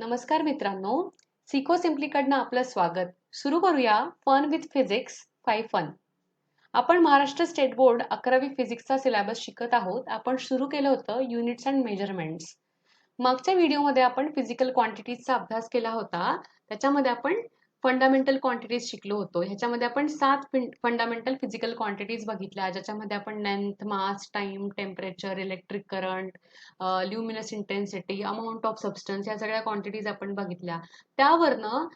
नमस्कार मित्रांनो, सिको सिम्पलीकडनं आपलं स्वागत. सुरू करूया फन विथ फिजिक्स 5 फन. आपण महाराष्ट्र स्टेट बोर्ड 11वी फिजिक्सचा सिलेबस शिकत आहोत. आपण सुरू केलं होतं युनिट्स अँड मेजरमेंट्स. मागच्या व्हिडिओमध्ये आपण फिजिकल क्वांटिटीजचा अभ्यास केला होता. त्याच्यामध्ये आपण फंडामेंटल क्वांटिटीज शिकलो होतो. ह्याच्यामध्ये आपण 7 फंडामेंटल फिजिकल क्वांटिटीज बघितल्या, ज्याच्यामध्ये आपण length, mass, time, temperature, electric current, luminous intensity, amount of substance या सगळ्या क्वांटिटीज आपण बघितल्या. त्यावरनं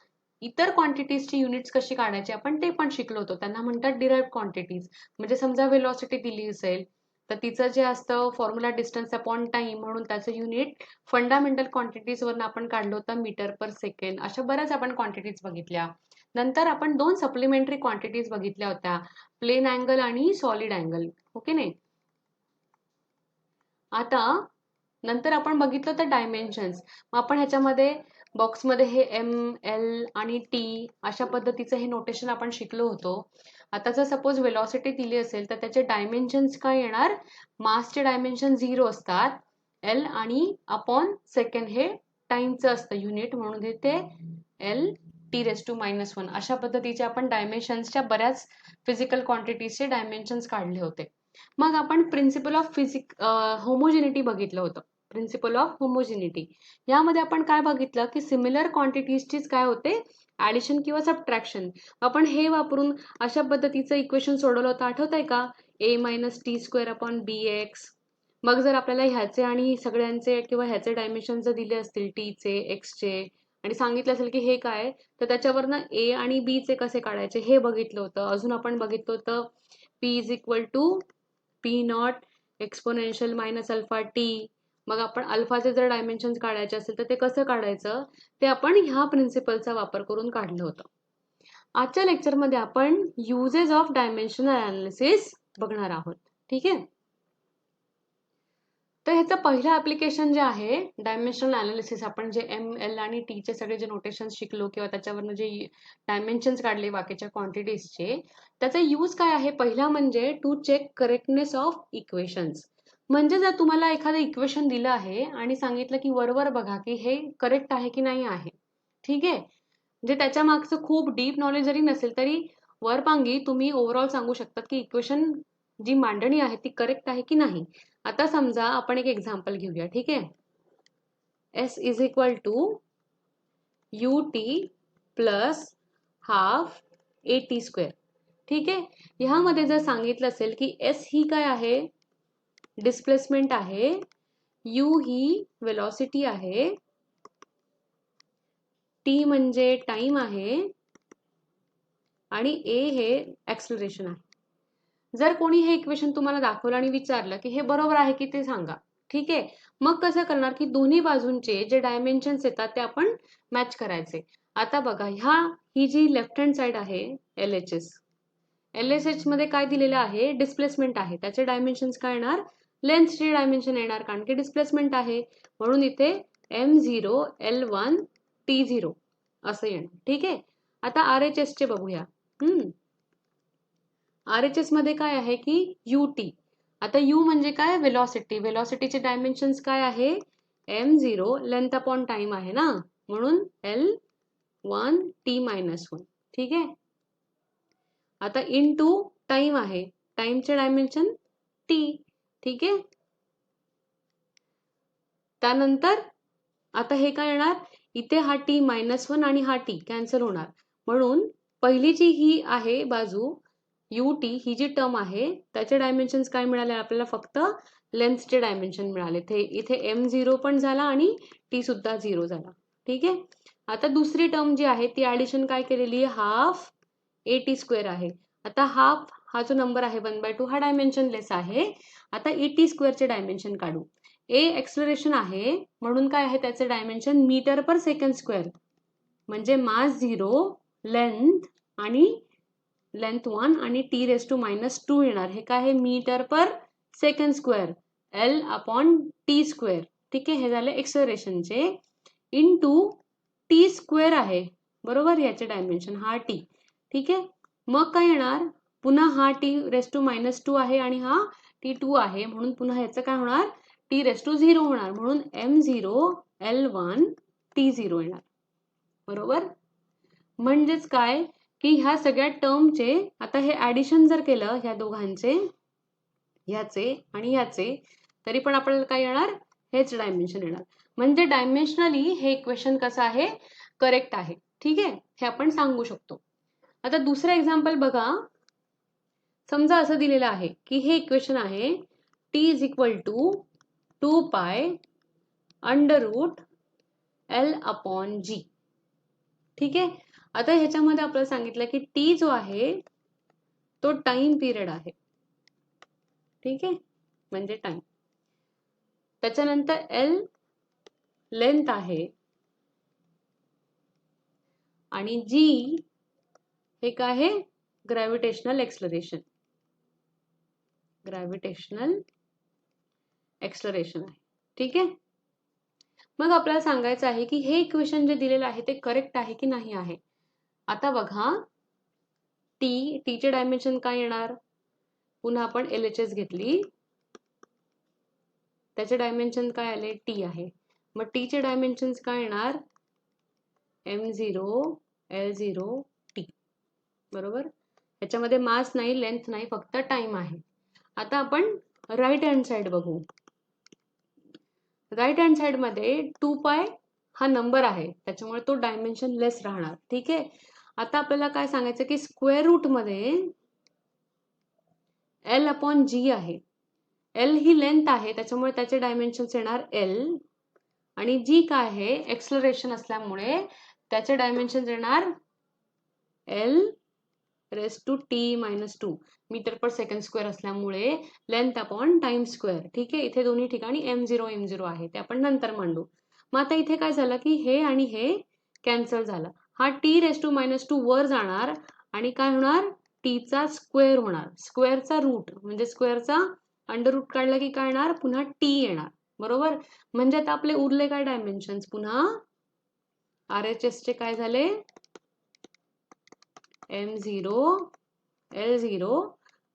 इतर क्वांटिटीजची युनिट्स कशी काढायची आपण ते पण शिकलो होतो. त्यांना म्हणतात डिराइव्ड क्वांटिटीज. म्हणजे समजा व्हेलॉसिटी दिली असेल तर तिचं जे असतं फॉर्म्युला डिस्टन्स अपॉन टाइम, म्हणून त्याचं युनिट फंडामेंटल क्वांटिटीजवरून आपण काढलं होतं मीटर पर सेकंड. अशा बऱ्याच आपण क्वांटिटीज बघितल्या. नंतर आपण 2 सप्लिमेंटरी क्वांटिटीज बघितल्या होत्या, प्लेन अँगल आणि सॉलिड अँगल. ओके नाही. आता नंतर आपण बघितलं तर डायमेन्शन्स. मग आपण ह्याच्यामध्ये बॉक्समध्ये हे एम, एल आणि टी अशा पद्धतीचं हे नोटेशन आपण शिकलो होतो. आता जर सपोज वेलॉसिटी दिली असेल तर त्याचे डायमेन्शन्स काय येणार? मासचे डायमेन्शन 0 असतात, एल आणि अपॉन सेकंड हे टाइमचं असतं युनिट, म्हणून ते एल टी रेस टू -1 अशा पद्धतीचे आपण डायमेन्शन्सच्या बऱ्याच फिजिकल क्वांटिटीजचे डायमेन्शन्स काढले होते. मग आपण प्रिन्सिपल ऑफ होमोजिनिटी बघितलं होतं. प्रिन्सिपल ऑफ होमोजिनिटी यामध्ये आपण काय बघितलं की सिमिलर क्वांटिटीजचीच काय होते, ऍडिशन किंवा सबट्रॅक्शन. आपण हे वापरून अशा पद्धतीचं इक्वेशन सोडवलं होतं, आठवत आहे का? a - t² upon bx. मग जर आपल्याला ह्याचे आणि सगळ्यांचे किंवा ह्याचे डायमेन्शन जर दिले असतील टीचे, एक्सचे, आणि सांगितलं असेल की हे काय, तर त्याच्यावरनं a आणि b चे कसे काढायचे हे बघितलं होतं. अजून आपण बघितलं होतं p = p0 exponential minus alpha T. मग आपण अल्फाचे जर डायमेन्शन्स काढायचे असेल तर ते कसं काढायचं ते आपण ह्या प्रिन्सिपलचा वापर करून काढलं होतं. आजच्या लेक्चरमध्ये आपण युजेस ऑफ डायमेन्शनल अनालिसिस बघणार आहोत. ठीक आहे. तर ह्याचं पहिलं ऍप्लिकेशन जे आहे डायमेन्शनल अनालिसिस, आपण जे एम, एल आणि टी चे सगळे जे नोटेशन शिकलो किंवा त्याच्यावरनं जे डायमेन्शन्स काढले बाकीच्या क्वांटिटीजचे, त्याचा यूज काय आहे? पहिला म्हणजे to check correctness of equations. म्हणजे जर तुम्हाला एखादं इक्वेशन दिलं आहे आणि सांगितलं की वरवर बघा की हे करेक्ट आहे की नाही आहे. ठीक आहे. म्हणजे त्याच्या मागचं खूप डीप नॉलेज जरी नसेल तरी वरपांगी तुम्ही ओव्हरऑल सांगू शकतात की इक्वेशन जी मांडणी आहे ती करेक्ट आहे की नाही. आता समजा आपण एक एक्झाम्पल घेऊया. ठीक आहे. S = ut plus half at². ठीक आहे. ह्यामध्ये जर सांगितलं असेल की S ही काय आहे? डिस्प्लेसमेंट आहे, u ही वेलॉसिटी आहे, t म्हणजे टाइम आहे आणि a हे ऍक्सलरेशन आहे. जर कोणी हे इक्वेशन तुम्हाला दाखवलं आणि विचारलं की हे बरोबर आहे की ते सांगा. ठीक आहे. मग कसं करणार की दोन्ही बाजूंचे जे डायमेन्शन्स येतात ते आपण मॅच करायचे. आता बघा, ही जी लेफ्ट हँड साइड आहे LHS, LHS मध्ये काय दिलेलं आहे? डिस्प्लेसमेंट आहे. त्याचे डायमेन्शन्स काय येणार? लेंथचे डायमेन्शन येणार, कारण की डिस्प्लेसमेंट आहे, म्हणून इथे M0 L1 T0 असं येणार. ठीक आहे. आता RHS चे बघूया. RHS मध्ये काय आहे की UT. आता U म्हणजे काय? वेलॉसिटी. वेलॉसिटीचे डायमेन्शन्स काय आहे? M0 लेंथ अपॉन टाइम आहे ना, म्हणून L1 T-1. ठीक आहे. आता इनटू टाइम आहे, टाइमचे डायमेन्शन T. ठीक आहे. त्यानंतर आता हे काय येणार? इथे हा T-1 आणि हा T कॅन्सल होणार, म्हणून पहिली जी ही आहे बाजू UT ही जी टर्म आहे त्याचे डायमेन्शन्स काय मिळाले आपल्याला? फक्त लेंथचे डायमेन्शन मिळाले. इथे M0 पण झाला आणि T सुद्धा 0 झाला. ठीक आहे. आता दुसरी टर्म जी आहे ती ऍडिशन काय केलेली आहे? हाफ at² आहे. आता हाफ हा जो नंबर आहे 1/2 हा डायमेन्शन लेस आहे. आता at² चे डायमेन्शन काढू. A एक्सलरेशन आहे, म्हणून काय आहे त्याचे dimension? Metre per second square, म्हणजे मास 0, लेंथ 1 आणि T⁻² येणार. हे काय आहे? Metre per second square, L/T². ठीक आहे. हे झाले एक्सलरेशनचे. इनटू T² आहे, बरोबर, याचे डायमेन्शन हा T. ठीक आहे. मग काय येणार? पुन्हा हा T⁻² आहे आणि हा T2 आहे, म्हणून पुन्हा ह्याचं काय होणार? T⁻0 होणार, म्हणून M0 L1 T0 येणार, बरोबर. म्हणजेच काय की ह्या सगळ्या टर्मचे आता हे ऍडिशन जर केलं ह्या दोघांचे, ह्याचे आणि ह्याचे, तरी पण आपल्याला काय येणार, हेच डायमेन्शन येणार. म्हणजे डायमेन्शनली हे इक्वेशन कसं आहे, करेक्ट आहे. ठीक आहे, हे आपण सांगू शकतो. आता दुसरं एक्झाम्पल बघा. समजा असं दिलेलं आहे की हे इक्वेशन आहे t is equal to 2 pi under root L upon G. ठीक आहे, आता ह्याच्यामध्ये आपल्याला सांगितलं की t जो आहे तो टाइम पिरियड आहे. ठीक आहे, म्हणजे टाइम. त्याच्यानंतर L लेंथ आहे आणि G हे काय आहे, ग्रॅव्हिटेशनल एक्सलरेशन. ग्रॅव्हिटेशनल एक्सलरेशन आहे. ठीक आहे, मग आपल्याला सांगायचं आहे की हे इक्वेशन जे दिलेलं आहे ते करेक्ट आहे की नाही आहे. आता बघा, चे डायमेन्शन काय येणार, पुन्हा आपण LHS घेतली, त्याचे डायमेन्शन काय आले, t आहे. मग t चे डायमेन्शन्स काय येणार, m0 l0 t, बरोबर. याच्यामध्ये मास नाही, लेंथ नाही, फक्त टाइम आहे. आता आपण राईट हँड साइड बघू. राईट हँड साइड मध्ये 2 पाय हा नंबर आहे, त्याच्यामुळे तो डायमेन्शन लेस राहणार. ठीक आहे, आता आपल्याला काय सांगायचं की स्क्वेअर रूट मध्ये L अपॉन G आहे. L ही लेंथ आहे, त्याच्यामुळे त्याचे डायमेन्शन्स येणार L, आणि G काय आहे, एक्सलरेशन असल्यामुळे त्याचे डायमेन्शन्स येणार L raise to t-2 metre per second square असल्यामुळे लेंथ अपॉन टाइम स्क्वेअर. ठीक आहे, इथे दोन्ही ठिकाणी m0 आहे, ते आपण नंतर मांडू. मग आता इथे काय झालं की हे आणि हे कॅन्सल झालं. हा t-2 वर जाणार आणि काय होणार, t चा स्क्वेअर होणार. स्क्वेअरचा रूट म्हणजे स्क्वेअरचा अंडर रूट काढला की काय येणार, पुन्हा t येणार, बरोबर. म्हणजे आता आपले उरले काय डायमेन्शन्स, पुन्हा RHS चे काय झाले, m0 l0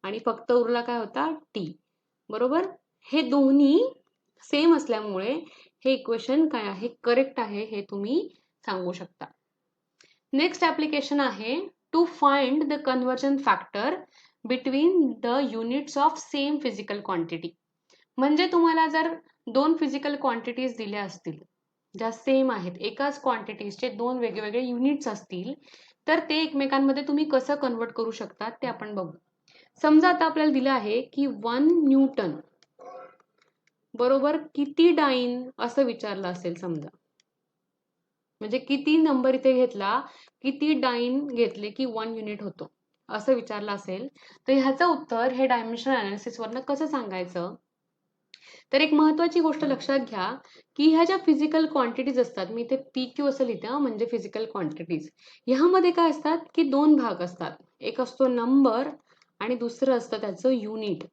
आणि फक्त उरला काय होता, t, बरोबर. हे दोन्ही सेम असल्यामुळे हे इक्वेशन काय आहे, करेक्ट आहे, हे तुम्ही सांगू शकता. नेक्स्ट ऍप्लिकेशन आहे to find the conversion factor between the units of same physical quantity. म्हणजे तुम्हाला जर दोन फिजिकल क्वांटिटीज दिल्या असतील ज्या सेम आहेत, एकाच क्वांटिटीजचे दोन वेगवेगळे युनिट्स असतील, तर ते एकमेकांमध्ये तुम्ही कसं कन्वर्ट करू शकता ते आपण बघू. समजा आता आपल्याला दिलं आहे की 1 न्यूटन बरोबर किती डाइन असं विचारलं असेल समजा, म्हणजे किती नंबर इथे घेतला, किती डाइन घेतले की 1 युनिट होतो असं विचारलं असेल, तर ह्याचं उत्तर हे डायमेन्शनल अनालिसिस वरनं कसं सांगायचं. तर एक महत्वाची गोष्ट लक्षात घ्या की ह्या ज्या फिजिकल क्वांटिटीज असतात, मी इथे PQ असं लिहिते म्हणजे फिजिकल क्वांटिटीज, ह्यामध्ये काय असतात की दोन भाग असतात. एक असतो नंबर आणि दुसरं असतं त्याचं युनिट.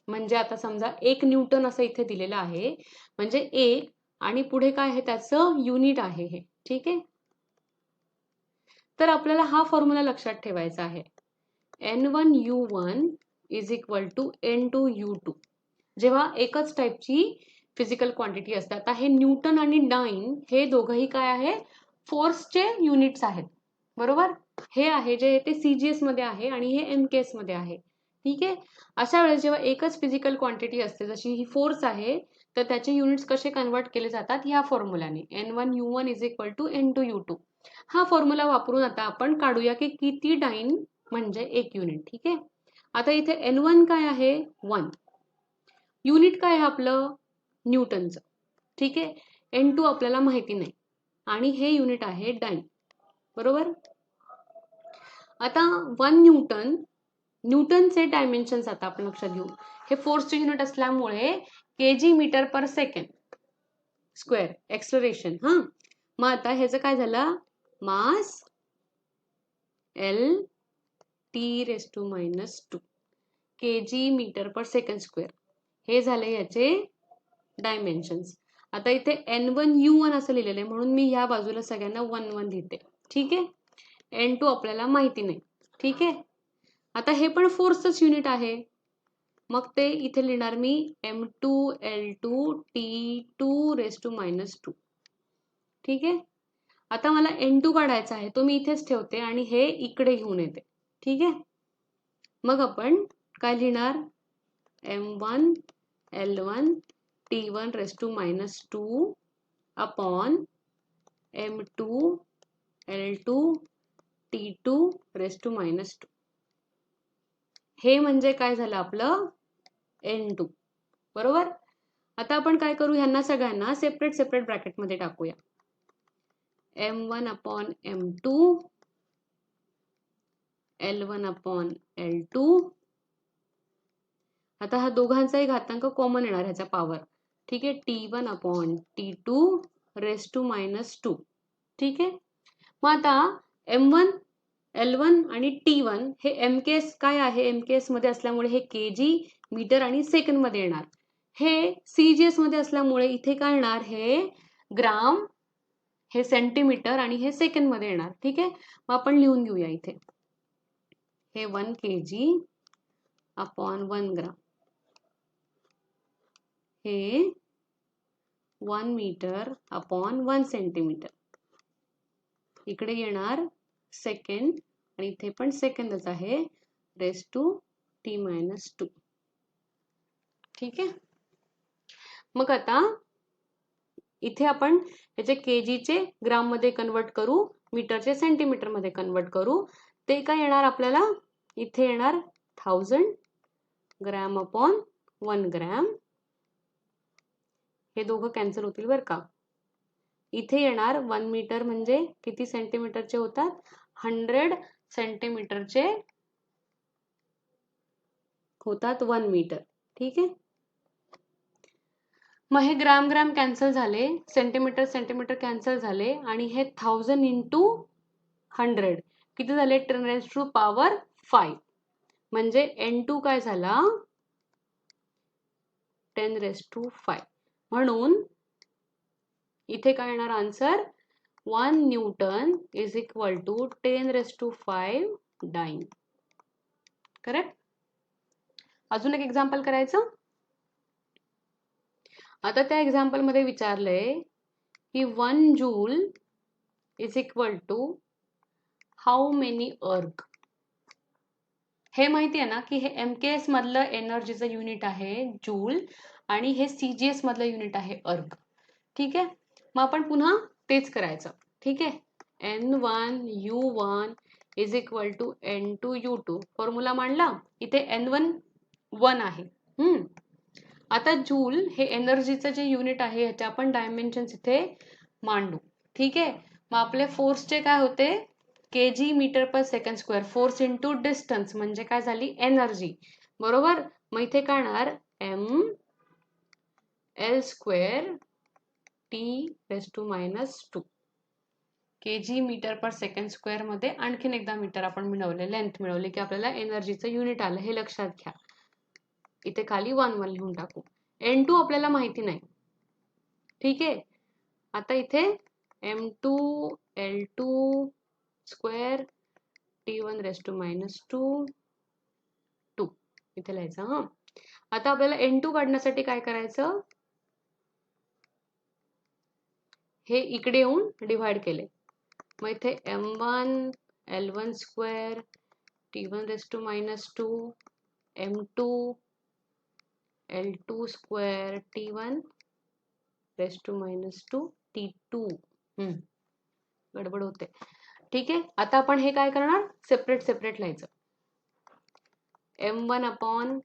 म्हणजे आता समजा 1 न्यूटन असं इथे दिलेलं आहे, म्हणजे 1 आणि पुढे काय आहे त्याचं युनिट आहे हे. ठीक आहे, तर आपल्याला हा फॉर्म्युला लक्षात ठेवायचा आहे, N1U1 is equal to N2U2. जेव्हा एकच टाईपची फिजिकल क्वांटिटी असते. आता हे न्यूटन आणि डाइन हे दोघंही काय आहे, फोर्सचे युनिट्स आहेत, बरोबर. हे आहे जे ते CGS मध्ये आहे आणि हे MKS मध्ये आहे. ठीक आहे, अशा वेळेस जेव्हा एकच फिजिकल क्वांटिटी असते, जशी ही फोर्स आहे, तर त्याचे युनिट्स कसे कन्वर्ट केले जातात, ह्या फॉर्म्युलाने N1U1 is equal to N2U2. हा फॉर्म्युला वापरून आता आपण काढूया की किती डाइन म्हणजे 1 युनिट. ठीक आहे, आता इथे N1 काय आहे, 1. युनिट काय आहे आपलं, न्यूटनचं. ठीक आहे, N2 आपल्याला माहिती नाही आणि हे युनिट आहे डाइन, बरोबर. आता 1 न्यूटन, न्यूटनचे डायमेन्शन्स आता आपण लक्षात घेऊ. हे फोर्सचे युनिट असल्यामुळे kg metre per second square acceleration. मग आता ह्याचं काय झालं, मास L T-2 kg metre per second square, हे झाले याचे डायमेन्शन्स. आता इथे N1U1 असं लिहिलेलं आहे म्हणून मी ह्या बाजूला सगळ्यांना 1 1 लिहिते. ठीक आहे, N2 आपल्याला माहिती नाही. ठीक आहे, आता हे पण फोर्सच युनिट आहे, मग ते इथे लिहिणार मी M2L2 T2 2. ठीक आहे, आता मला N2 काढायचा आहे, तो मी इथेच ठेवते आणि हे इकडे घेऊन येते. ठीक आहे. मग आपण काय लिहिणार? M1 L1 T1 raised to -2 upon M2 L2 T2 raised to -2. हे म्हणजे काय झालं आपलं? N2. बरोबर. आता आपण काय करू? ह्यांना सगळ्यांना सेपरेट सेपरेट ब्रॅकेटमध्ये टाकूया. M1 upon M2 L1 upon L2. आता हा दोघांचाही घातांक कॉमन येणार ह्याचा पॉवर. ठीक आहे. T1 upon T2 race to -2. ठीक आहे. मग आता M1 L1 आणि T1 हे MKS काय आहे? MKS मध्ये असल्यामुळे हे kg मीटर आणि सेकंड मध्ये येणार. हे CGS मध्ये असल्यामुळे इथे काय येणार? हे ग्राम, हे सेंटीमीटर आणि हे सेकंड मध्ये येणार. ठीक आहे. मग आपण लिहून घेऊया इथे. हे 1 kg अपॉन 1 ग्राम. हे 1 मीटर अपॉन 1 सेंटीमीटर. इकडे येणार सेकंड आणि इथे पण सेकंदच आहे, रेस टू T-2. ठीक आहे. मग आता इथे आपण याचे केजीचे ग्राम मध्ये कन्वर्ट करू, मीटरचे सेंटीमीटर मध्ये कन्वर्ट करू. ते काय येणार आपल्याला? इथे येणार 1000 ग्रॅम अपॉन 1 ग्रॅम. हे दोघं कॅन्सल होतील बरं का. इथे येणार 1 मीटर म्हणजे किती सेंटीमीटरचे होतात? 100 सेंटीमीटरचे होतात 1 मीटर. ठीक आहे. मग हे ग्राम ग्राम कॅन्सल झाले, सेंटीमीटर सेंटीमीटर कॅन्सल झाले आणि हे 1000 इंटू 100 किती झाले? 10⁻⁵. म्हणजे N2 काय झाला? 10⁻⁵. म्हणून इथे काय येणार answer? 1 newton is equal to 10⁵ dyne. Correct. अजून एक एक्झाम्पल करायचं. आता त्या एक्झाम्पल मध्ये विचारलंय की 1 joule is equal to how many erg. हे माहिती आहे ना की हे MKS मधलं एनर्जीचं युनिट आहे जूल आणि हे CGS मधलं युनिट आहे अर्ग. ठीक आहे. मग आपण पुन्हा तेच करायचं. ठीक आहे. N1 U1 is equal to N2 U2. Formula मांडला. इथे N1 1 आहे. आता जूल हे एनर्जीचं जे युनिट आहे ह्याचे आपण डायमेन्शन्स इथे मांडू. ठीक आहे. मग आपले फोर्सचे काय होते? kg metre per second square. Force into distance म्हणजे काय झाली? एनर्जी. बरोबर. मग इथे काय येणार? mL square T⁻². kg metre per second square मध्ये आणखीन एकदा मीटर आपण मिळवले, लेंथ मिळवली की आपल्याला एनर्जीचं युनिट आलं. हे लक्षात घ्या. इथे खाली 1 लिहून टाकू. N2 आपल्याला माहिती नाही. ठीक आहे. आता इथे M2 L2 स्क्वेअर T1⁻². इथे लिहायचं. हा. आता आपल्याला N2 काढण्यासाठी काय करायचं? हे इकडे येऊन डिव्हाइड केले. मग इथे M1 L1 square T1⁻². M2 L2 square T1⁻². T2. गडबड होते. ठीक आहे. आता आपण हे काय करणार? सेपरेट सेपरेट लिहायचं. M1 upon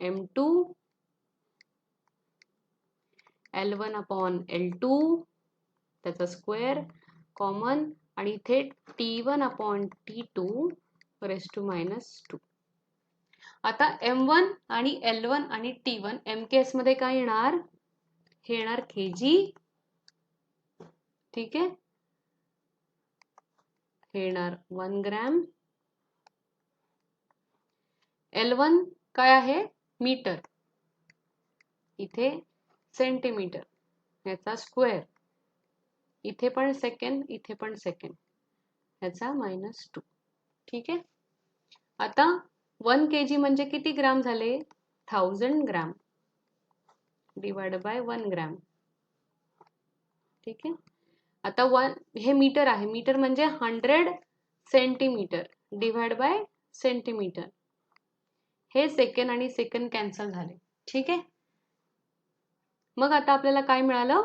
M2 L1 upon L2 त्याचा स्क्वेअर कॉमन आणि इथे T1 अपॉन T2⁻². आता M1 आणि L1 आणि T1 MKS मध्ये काय येणार? हे येणार kg. ठीक आहे. हे येणार 1 ग्रॅम. L1 काय आहे? मीटर. इथे सेंटीमीटर याचा स्क्वेअर. इथे पण सेकंड, इथे पण सेकंड याचा -2. ठीक आहे. आता 1 kg म्हणजे किती ग्राम झाले? 1000 ग्राम डिवाइड बाय 1 ग्राम. ठीक आहे. आता हे मीटर आहे, मीटर म्हणजे 100 सेंटीमीटर डिवाइड बाय सेंटीमीटर. हे सेकंड आणि सेकंड कॅन्सल झाले. ठीक आहे. मग आता आपल्याला काय मिळालं,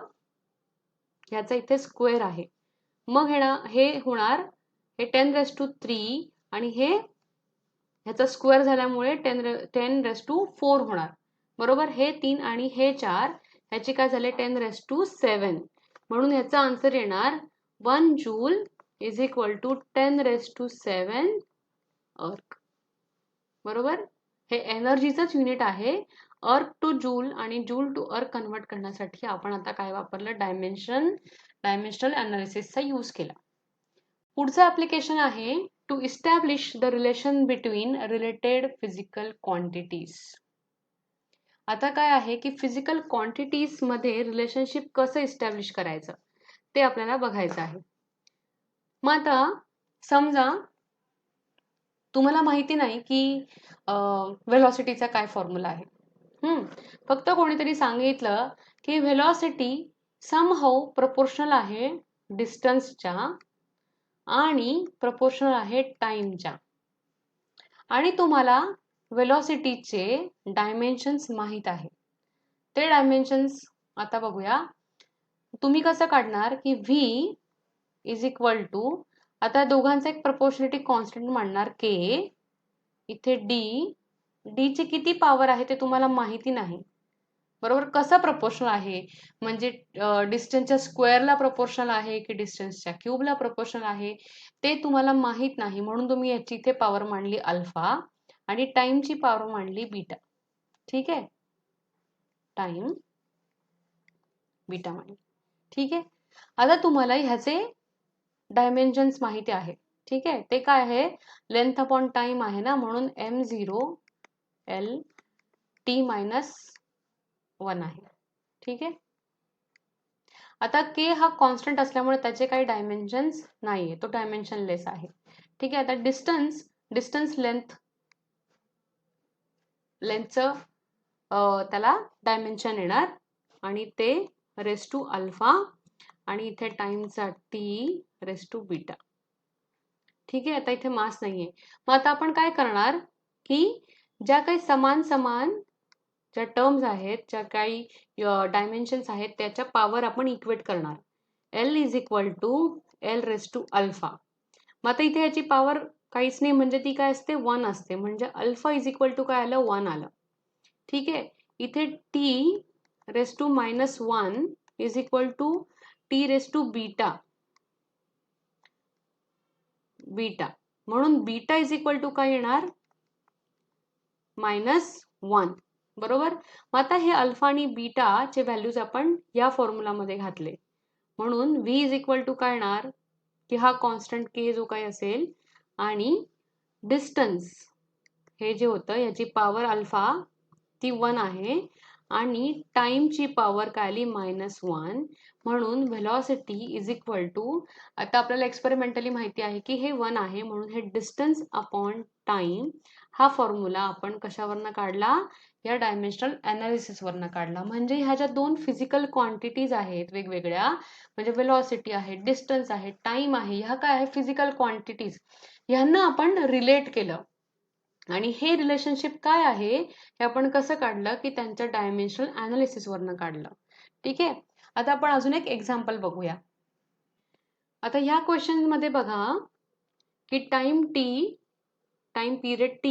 ह्याचा इथे स्क्वेअर आहे. मग हे होणार हे 10⁻³ आणि हे ह्याचा स्क्वेअर झाल्यामुळे 10⁻⁴ होणार. बरोबर. हे 3 आणि हे 4 ह्याचे काय झाले 10⁻⁷. म्हणून ह्याचा आन्सर येणार 1 जूल इज इक्वल टू 10⁻⁷ अर्क. बरोबर. हे एनर्जीचंच युनिट आहे. अर्क टू जूल आणि जूल टू अर्क कन्वर्ट करण्यासाठी आपण आता काय वापरलं, डायमेन्शनल अनालिसिसचा यूज केला. पुढचं ऍप्लिकेशन आहे to establish the relation between related physical quantities. आता काय आहे की फिजिकल क्वांटिटीज मध्ये रिलेशनशिप कसं इस्टॅब्लिश करायचं ते आपल्याला बघायचं आहे. मग आता समजा तुम्हाला माहिती नाही की व्हेलॉसिटीचा काय फॉर्म्युला आहे. फक्त कोणीतरी सांगितलं की व्हेलॉसिटी समहाऊ प्रोपोर्शनल आहे डिस्टन्सच्या आणि प्रोपोर्शनल आहे टाइमच्या, आणि तुम्हाला व्हेलॉसिटीचे डायमेन्शन्स माहित आहे. ते डायमेन्शन्स आता बघूया. तुम्ही कसं काढणार की v इज इक्वल टू, आता दोघांचा एक प्रोपोर्शनॅलिटी कॉन्स्टंट मांडणार k, इथे d ची किती पॉवर आहे ते तुम्हाला माहिती नाही. बरोबर. कसं प्रोपोर्शनल आहे म्हणजे डिस्टन्सच्या स्क्वेअरला प्रोपोर्शनल आहे की डिस्टन्सच्या क्यूबला प्रोपोर्शनल आहे ते तुम्हाला माहित नाही. म्हणून तुम्ही याची इथे पॉवर मांडली अल्फा आणि टाइमची पॉवर मांडली बीटा. ठीक आहे. टाइम बीटा मांडली. ठीक आहे. आता तुम्हाला ह्याचे डायमेन्शन्स माहिती आहे. ठीक आहे. ते काय आहे, लेंथ अपॉन टाइम आहे ना, म्हणून m0 l t-1 आहे. ठीक आहे. आता k हा कॉन्स्टंट असल्यामुळे त्याचे काही डायमेन्शन्स नाहीये, तो डायमेन्शनलेस आहे. ठीक आहे. आता डिस्टन्स लेंथचं त्याला डायमेन्शन येणार आणि ते रेस टू अल्फा आणि इथे टाइमचा t रेस टू बीटा. ठीक आहे. आता इथे मास नाहीये. मग आता आपण काय करणार की ज्या काही समान ज्या टर्म्स आहेत, ज्या काही डायमेन्शन्स आहेत त्याच्या पॉवर आपण इक्वेट करणार. l is equal to l raise to alpha. मग आता इथे याची पॉवर काहीच नाही म्हणजे ती काय असते 1 असते, म्हणजे अल्फा इज इक्वल टू काय आलं 1 आलं. ठीक आहे. इथे t raise to -1 is equal to t raise to beta, म्हणून बीटा इज इक्वल टू काय येणार -1. बरोबर. मग आता हे अल्फा आणि बीटाचे व्हॅल्यूज आपण या फॉर्म्युलामध्ये घातले, म्हणून v इज इक्वल टू काय येणार की हा कॉन्स्टंट k जो काही असेल आणि डिस्टन्स हे जे होतं याची पॉवर अल्फा ती 1 आहे आणि टाइमची पॉवर काय आली -1, म्हणून व्हेलॉसिटी इज इक्वल टू, आता आपल्याला एक्सपेरिमेंटली माहिती आहे की हे 1 आहे, म्हणून हे डिस्टन्स अपॉन टाइम हा फॉर्म्युला आपण कशावरनं काढला, या डायमेन्शनल अनालिसिस वरनं काढला. म्हणजे ह्या ज्या दोन फिजिकल क्वांटिटीज आहेत वेगवेगळ्या, म्हणजे व्हेलॉसिटी आहे, डिस्टन्स आहे, टाइम आहे, ह्या काय आहे फिजिकल क्वांटिटीज, ह्यांना आपण रिलेट केलं आणि हे रिलेशनशिप काय आहे हे आपण कसं काढलं की त्यांच्या डायमेन्शनल अनालिसिस वरनं काढलं. ठीक आहे. आता आपण अजून एक एक्झाम्पल बघूया. आता ह्या क्वेश्चन मध्ये बघा की time period t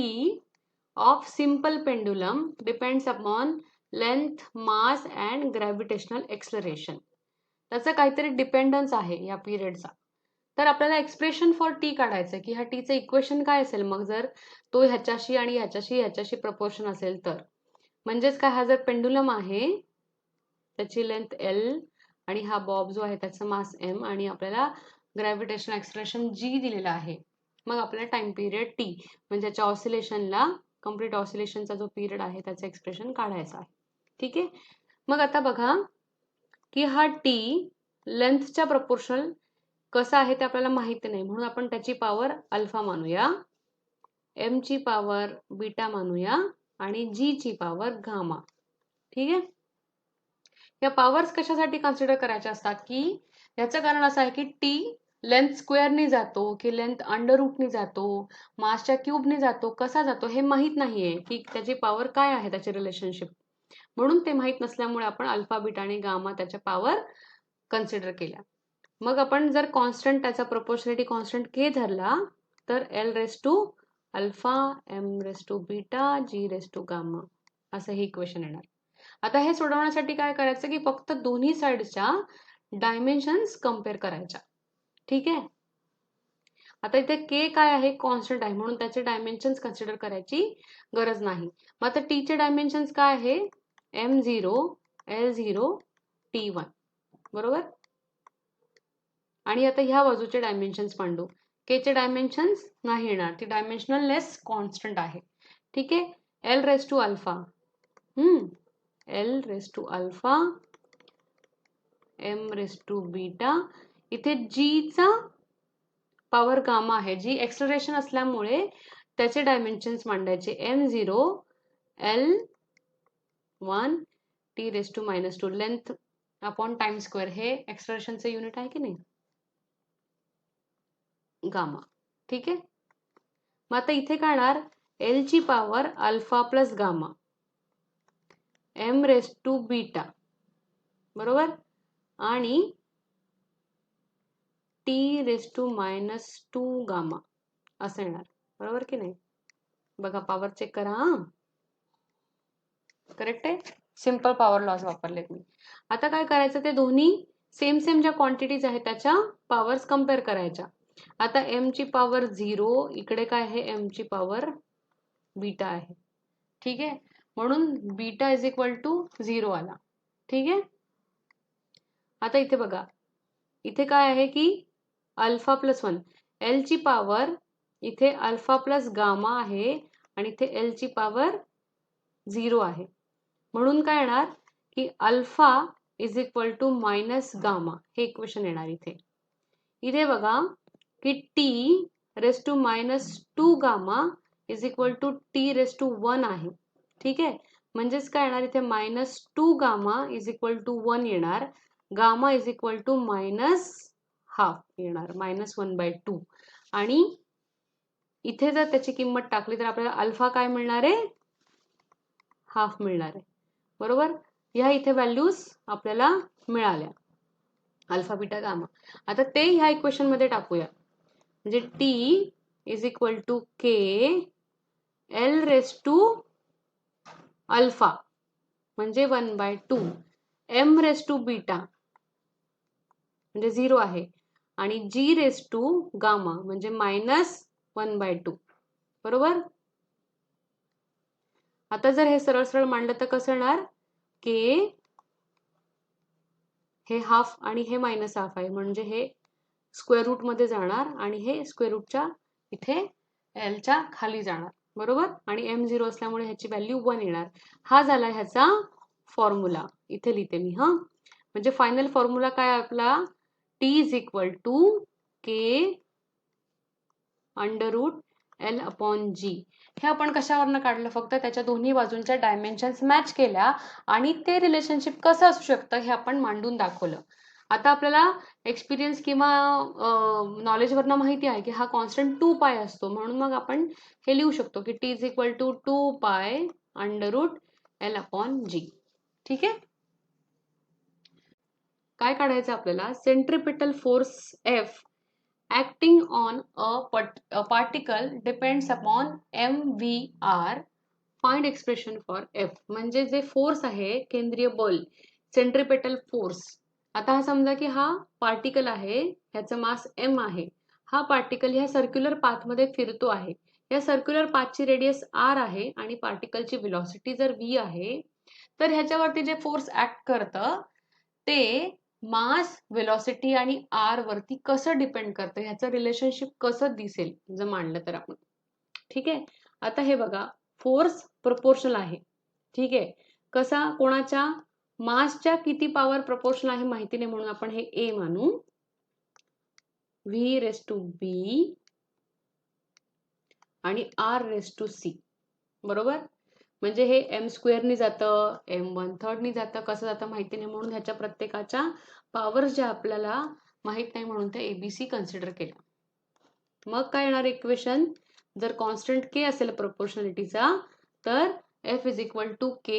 of simple pendulum depends upon length, mass and gravitational acceleration. त्याचं काहीतरी डिपेंडन्स आहे या पिरियडचा. तर आपल्याला एक्सप्रेशन फॉर टी काढायचं की ह्या टीचं इक्वेशन काय असेल, मग जर तो ह्याच्याशी आणि ह्याच्याशी प्रपोर्शन असेल तर, म्हणजेच काय, हा जर पेंडुलम आहे त्याची लेंथ l आणि हा बॉब जो आहे त्याचा मास m आणि आपल्याला ग्रॅव्हिटेशनल एक्सलरेशन g दिलेला आहे, मग आपल्याला टाइम पिरियड t म्हणजे त्याच्या ऑसिलेशनला कम्प्लीट ऑसिलेशनचा जो पिरियड आहे त्याचं एक्सप्रेशन काढायचं आहे. ठीक आहे. मग आता बघा की हा t लेंथच्या प्रपोर्शनल कसं आहे ते आपल्याला माहिती नाही, म्हणून आपण त्याची पॉवर अल्फा मानूया, m ची पॉवर बीटा मानूया आणि g ची पॉवर गामा. ठीक आहे. ह्या पॉवर्स कशासाठी कन्सिडर करायच्या असतात की याचं कारण असं आहे की टी लेंथ स्क्वेअरने जातो की लेंथ अंडर रूटने जातो, मासच्या क्यूबने जातो, कसा जातो हे माहीत नाहीये की त्याची पॉवर काय आहे, त्याचे रिलेशनशिप. म्हणून ते माहीत नसल्यामुळे आपण अल्फा बीटा आणि गामा त्याच्या पॉवर कन्सिडर केल्या. मग आपण जर कॉन्स्टंट त्याचा प्रोपोर्शनॅलिटी कॉन्स्टंट के धरला तर L raise to alpha M raise to beta G raise to gamma असं हे इक्वेशन येणार. आता हे सोडवण्यासाठी काय करायचं की फक्त दोन्ही साइडच्या डायमेन्शन्स कम्पेअर करायच्या. ठीक आहे. आता इथे के काय आहे, कॉन्स्टंट आहे म्हणून त्याचे डायमेन्शन्स कन्सिडर करायची गरज नाही. मग आता टी चे डायमेन्शन्स काय आहे, m0 l0 t1 बरोबर. आणि आता ह्या बाजूचे डायमेन्शन्स मांडू. के चे डायमेन्शन्स नाही येणार, ती डायमेन्शनलेस कॉन्स्टंट आहे. ठीक आहे. L raise to alpha L raise to alpha M raise to beta. इथे जी चा पॉवर गामा आहे, जी एक्सलरेशन असल्यामुळे त्याचे डायमेन्शन्स मांडायचे m0 l1 t raise to -2 length upon time square. हे एक्सलरेशनचे युनिट आहे की नाही, गामा. ठीक आहे. मग आता इथे काय येणार, एल ची power alpha plus gamma M raise to beta बरोबर आणि टी रेस टू -2 गामा असं येणार. बरोबर की नाही. बघा पॉवर चेक करा. करेक्ट आहे. सिंपल पॉवर लॉज वापरलेत मी. आता काय करायचं, ते दोन्ही सेम ज्या क्वांटिटीज आहेत त्याच्या पॉवर्स कम्पेअर करायच्या. आता एम ची पॉवर 0, इकडे काय आहे एम ची पॉवर बीटा आहे. ठीक आहे. म्हणून बीटा इज इक्वल टू 0 आला. ठीक आहे. आता इथे बघा, इथे काय आहे की अल्फा प्लस 1, एल ची पॉवर इथे अल्फा प्लस गामा आहे आणि इथे एल ची पॉवर 0 आहे. म्हणून काय येणार की alpha is equal to minus gamma हे इक्वेशन येणार. इथे बघा की T raise to -2 gamma is equal to T raise to 1 आहे. ठीक आहे. म्हणजेच काय येणार, इथे -2 गामा इज इक्वल टू 1 येणार, gamma is equal to -half येणार, -1/2. आणि इथे जर त्याची किंमत टाकली तर आपल्याला अल्फा काय मिळणार आहे, हाफ मिळणार आहे. बरोबर. ह्या इथे व्हॅल्यूज आपल्याला मिळाल्या, अल्फा बीटा गामा. आता ते ह्या इक्वेशन मध्ये टाकूया. म्हणजे T is equal to K L raise to alpha म्हणजे 1/2 एम रेस टू बीटा म्हणजे 0 आहे आणि जी रेस टू गामा म्हणजे -1/2 बरोबर. आता जर हे सरळ सरळ मांडलं तर कसं येणार, के हे हाफ आणि हे -हाफ आहे म्हणजे हे स्क्वेअर रूट मध्ये जाणार आणि हे स्क्वेअर रूटच्या इथे एलच्या खाली जाणार. बरोबर. आणि m0 असल्यामुळे ह्याची व्हॅल्यू 1 येणार. हा झाला ह्याचा फॉर्म्युला. इथे लिहिते मी. म्हणजे फायनल फॉर्म्युला काय आपला, T is equal to K √L/G. हे आपण कशावरनं काढलं, फक्त त्याच्या दोन्ही बाजूंच्या डायमेन्शन्स मॅच केल्या आणि ते रिलेशनशिप कसं असू शकतं हे आपण मांडून दाखवलं. आता आपल्याला एक्सपिरियन्स किंवा नॉलेजवरनं माहिती आहे की हा कॉन्स्टंट 2π असतो. म्हणून मग आपण हे लिहू शकतो की T is equal to 2π √L/G. ठीक आहे. काय काढायचं आपल्याला, centripetal force F acting on a particle depends upon mvr. Find expression for F. म्हणजे जे फोर्स आहे, केंद्रीय बल, सेंट्रिपेटल फोर्स. आता हा समजा की हा पार्टिकल आहे, ह्याचं मास m आहे. हा पार्टिकल ह्या सर्क्युलर पाथ मध्ये फिरतो आहे. या सर्क्युलर पाथची रेडियस r आहे आणि पार्टिकलची व्हेलॉसिटी जर v आहे, तर ह्याच्यावरती जे फोर्स ऍक्ट करतं ते मास, व्हेलॉसिटी आणि आर वरती कसं डिपेंड करतं, ह्याचं रिलेशनशिप कसं दिसेल जर मांडलं तर आपण. ठीक आहे. आता हे बघा, फोर्स प्रपोर्शनल आहे. ठीक आहे. कसा, कोणाच्या, मासच्या किती पॉवर प्रपोर्शनल आहे माहिती नाही म्हणून आपण हे ए मानू, व्ही रेस टू बी आणि आर रेस टू सी. बरोबर. म्हणजे हे एम स्क्वेअरनी जातं, m1/3 जातं, कसं जातं माहिती नाही, म्हणून ह्याच्या प्रत्येकाच्या पॉवर्स ज्या आपल्याला माहित नाही म्हणून ते ABC कन्सिडर केलं. मग काय येणार इक्वेशन, जर कॉन्स्टंट k असेल प्रोपोर्शनॅलिटीचा तर F is equal to k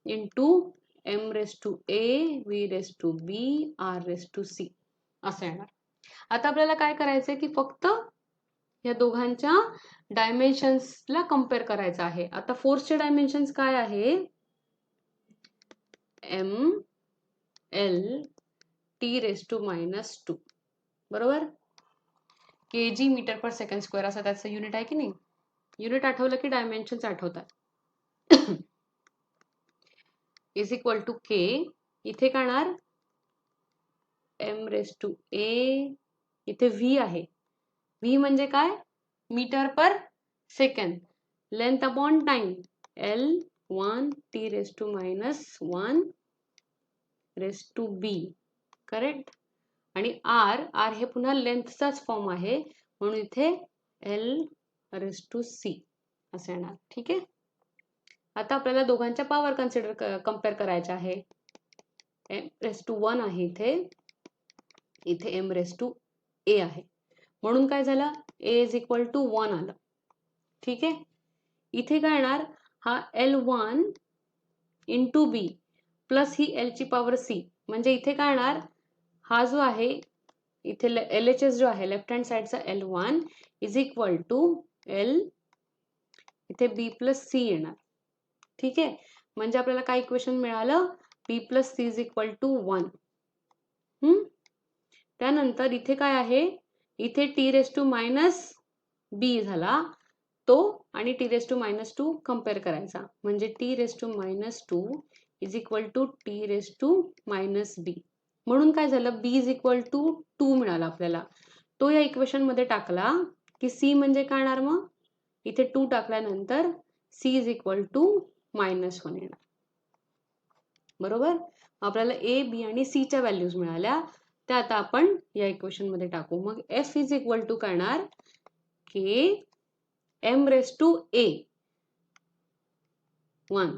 into m⁴a v⁴b r⁴c असं येणार. आता आपल्याला काय करायचंय की फक्त या दोघांच्या डायमेन्शन्सला कम्पेअर करायचं आहे. आता फोर्सचे डायमेन्शन्स काय आहे, m l t⁻², बरोबर. kg metre per second square असं त्याचं युनिट आहे की नाही. युनिट आठवलं की डायमेन्शन्स आठवतात. इज इक्वल टू k, इथे काय येणार m⁴a, इथे v आहे. v म्हणजे काय, metre per second, length upon time l1 t⁻⁻1⁵b, correct. आणि r हे पुन्हा लेंथचाच फॉर्म आहे म्हणून इथे l⁴c असं येणार. ठीक आहे. आता आपल्याला दोघांच्या पॉवर कम्पेअर करायच्या आहे. m⁴1 आहे इथे m⁴a आहे म्हणून काय झालं, a इज इक्वल टू 1 आलं. ठीक आहे. इथे काय येणार, हा l1 इंटू b प्लस ही l ची पॉवर c, म्हणजे इथे काय येणार, हा जो आहे इथे LHS जो आहे लेफ्ट हँड साइडचा l1 is equal to l इथे b प्लस c येणार. ठीक आहे. म्हणजे आपल्याला काय इक्वेशन मिळालं, b plus c is equal to 1. त्यानंतर इथे काय आहे, इथे t⁻⁻b झाला तो आणि t⁻² कम्पेअर करायचा, म्हणजे t⁻² is equal to t⁻⁻b. म्हणून काय झालं, b इज इक्वल टू 2 मिळाला आपल्याला. तो या इक्वेशन मध्ये टाकला की c म्हणजे काय येणार, मग इथे 2 टाकल्यानंतर c इज इक्वल टू -1 येणार. बरोबर. आपल्याला a, b आणि c च्या व्हॅल्यूज मिळाल्या, त्या आता आपण या इक्वेशन मध्ये टाकू. मग F इज इक्वल टू काय येणार, k m⁴a 1.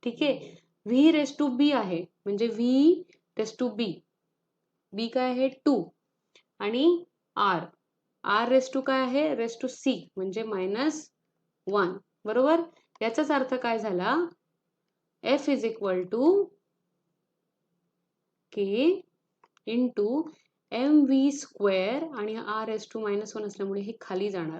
ठीक आहे. v⁴b आहे म्हणजे v⁴b, b काय आहे 2 आणि r⁴ काय आहे c म्हणजे -1. बरोबर. याचाच अर्थ काय झाला, F is equal to k into mv² आणि r⁻1 असल्यामुळे हे खाली जाणार.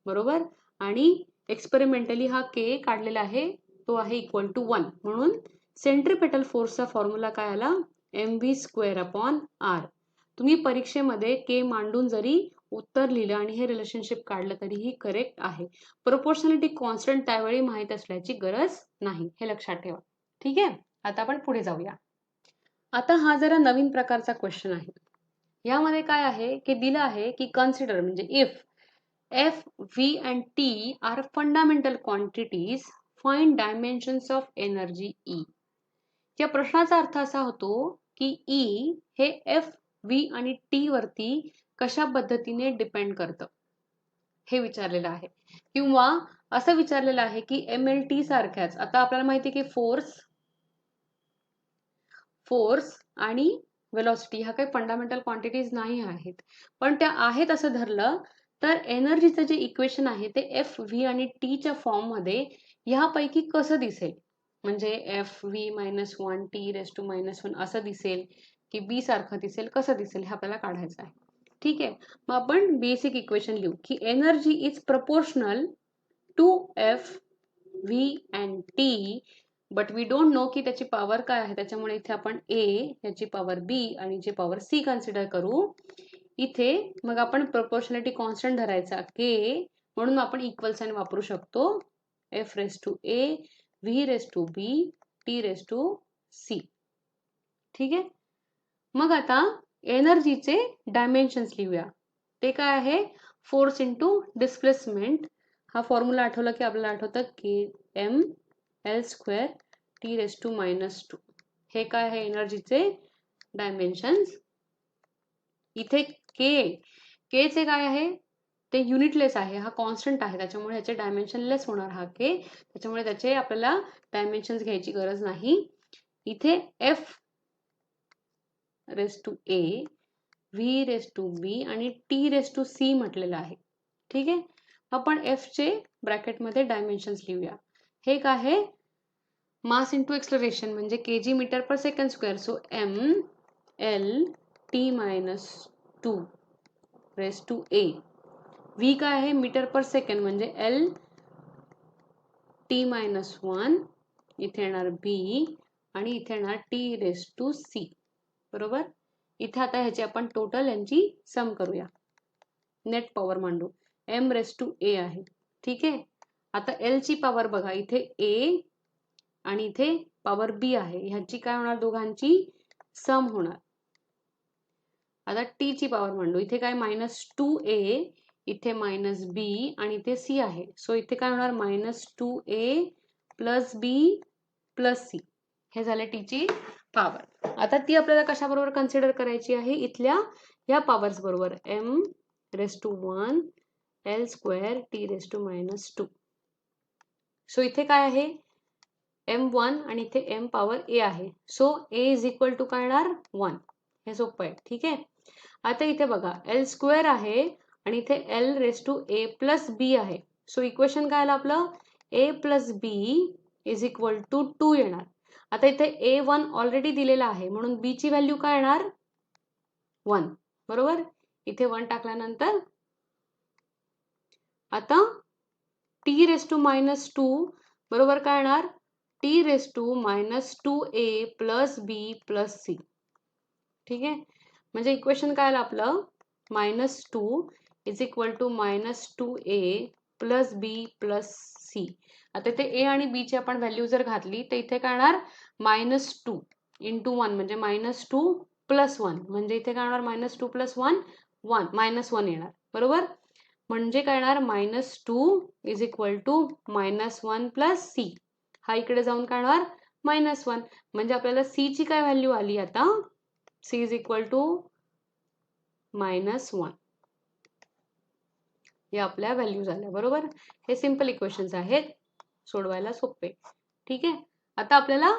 बरोबर. आणि एक्सपेरिमेंटली हा k काढलेला आहे तो आहे इक्वल टू 1, म्हणून सेंट्रिपेटल फोर्सचा फॉर्म्युला काय आला, mv² अपॉन r. तुम्ही परीक्षेमध्ये k मांडून जरी उत्तर लिहिलं आणि हे रिलेशनशिप काढलं तरीही करेक्ट आहे. प्रोपोर्शनॅलिटी कॉन्स्टंट त्यावेळी माहीत असल्याची गरज नाही, हे लक्षात ठेवा. ठीक आहे. आता आपण पुढे जाऊया. आता हा जरा नवीन प्रकारचा क्वेश्चन आहे. यामध्ये काय आहे की दिलं आहे की कन्सिडर म्हणजे if F, V and T are fundamental quantities, find dimensions of energy E. या प्रश्नाचा अर्थ असा होतो की E हे F, V आणि T वरती कशा पद्धतीने डिपेंड करतं हे विचारलेलं आहे. किंवा असं विचारलेलं आहे की MLT सारख्याच, आता आपल्याला माहिती आहे की फोर्स आणि वेलॉसिटी ह्या काही फंडामेंटल क्वांटिटीज नाही आहेत, पण त्या आहेत असं धरलं तर एनर्जीचं जे इक्वेशन आहे ते F, V आणि T च्या फॉर्म मध्ये ह्यापैकी कसं दिसेल, म्हणजे F_v - 1 t⁻⁻1 असं दिसेल की B सारखं दिसेल, कसं दिसेल हे आपल्याला काढायचं आहे. ठीक आहे. मग आपण बेसिक इक्वेशन लिहू की energy is proportional to F, V and T, but we don't know की त्याची पॉवर काय आहे, त्याच्यामुळे इथे आपण A याची पॉवर B आणि याची पॉवर C कन्सिडर करू. इथे मग आपण प्रोपोर्शनॅलिटी कॉन्स्टंट धरायचा k, म्हणून आपण इक्वल साइन वापरू शकतो F⁴a v⁴b t⁻⁻c. ठीक आहे. मग आता एनर्जीचे डायमेन्शन्स लिहूया. ते काय आहे, फोर्स इंटू डिस्प्लेसमेंट. हा फॉर्म्युला आठवला की आपल्याला आठवतं km l² t⁻². हे काय आहे एनर्जीचे डायमेन्शन्स. इथे k चे काय आहे ते युनिटलेस आहे, हा कॉन्स्टंट आहे, त्याच्यामुळे ह्याचे डायमेन्शन लेस होणार हा के, त्याच्यामुळे त्याचे आपल्याला डायमेन्शन्स घ्यायची गरज नाही. इथे f raise to a, v raise to b आणि t रेस टू c म्हटलेलं आहे. ठीक आहे, आपण f चे ब्रॅकेटमध्ये डायमेन्शन्स लिहूया. हे काय आहे, मास इंटू एक्सलरेशन म्हणजे kg metre per second square. So m l t minus 2 raise to a. v काय आहे, मीटर पर सेकंड म्हणजे l t मायनस 1, इथे येणार b आणि इथे येणार t रेस टू c. बरोबर, इथे आता ह्याची आपण टोटल यांची सम करूया, नेट पॉवर मांडू. m रेस टू a आहे. ठीक आहे, आता l ची पॉवर बघा, इथे a आणि इथे पॉवर b आहे, ह्याची काय होणार, दोघांची सम होणार. आता t ची पॉवर मांडू, इथे काय -2a, इथे -b आणि इथे c आहे. सो इथे काय होणार, -2a plus b plus c. हे झाले t ची पॉवर. आता ती आपल्याला कशाबरोबर कन्सिडर करायची आहे, इथल्या या पॉवर्स बरोबर, m raise to 1 l square t raise to -2. So इथे काय आहे, m1 आणि इथे m पॉवर a आहे. So a is equal to काय येणार, 1. हे सोपं आहे. ठीक आहे, आता इथे बघा l स्क्वेअर आहे आणि इथे l raise to a plus b आहे. सो इक्वेशन काय आलं आपलं, a plus b is equal to 2 येणार. आता इथे a1 ऑलरेडी दिलेला आहे म्हणून b ची व्हॅल्यू काय येणार, 1. बरोबर, इथे 1 टाकल्यानंतर आता t रेस टू -2 बरोबर काय येणार, t raise to -2a plus b plus c. ठीक आहे, म्हणजे इक्वेशन काय आलं आपलं, -2 is equal to -2a plus b plus c. आता इथे a आणि b ची आपण व्हॅल्यू जर घातली तर इथे काय येणार, -2 इंटू 1 म्हणजे -2 प्लस 1 म्हणजे इथे काय होणार, -2 प्लस 1 -1 येणार. बरोबर, म्हणजे काय येणार, -2 is equal to -1 plus c. हा इकडे जाऊन काय होणार, -1. म्हणजे आपल्याला c ची काय व्हॅल्यू आली आता, c इज इक्वल टू -1. या आपल्या व्हॅल्यू झाल्या. बरोबर, हे सिंपल इक्वेशन्स आहेत, सोडवायला सोपे. ठीक आहे, आता आपल्याला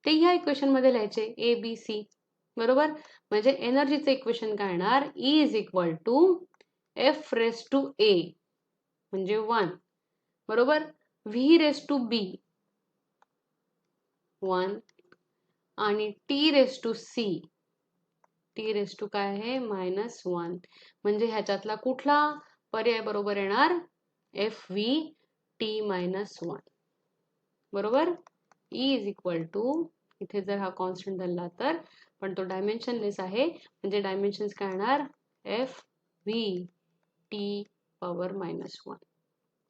ते ह्या इक्वेशन मध्ये लिहायचे ए बी सी. बरोबर, म्हणजे एनर्जीचे इक्वेशन काय येणार, E is equal to F raise to A म्हणजे 1. बरोबर, व्ही रेस टू बी 1 आणि T raise to C, T raise to काय आहे, -1. म्हणजे ह्याच्यातला कुठला पर्याय बरोबर येणार, एफ व्ही टी -1. बरोबर, E इज इक्वल टू, इथे जर हा कॉन्स्टंट धरला तर, पण तो डायमेन्शनलेस आहे म्हणजे डायमेन्शन्स काय येणार, एफ व्ही टी पॉवर -1.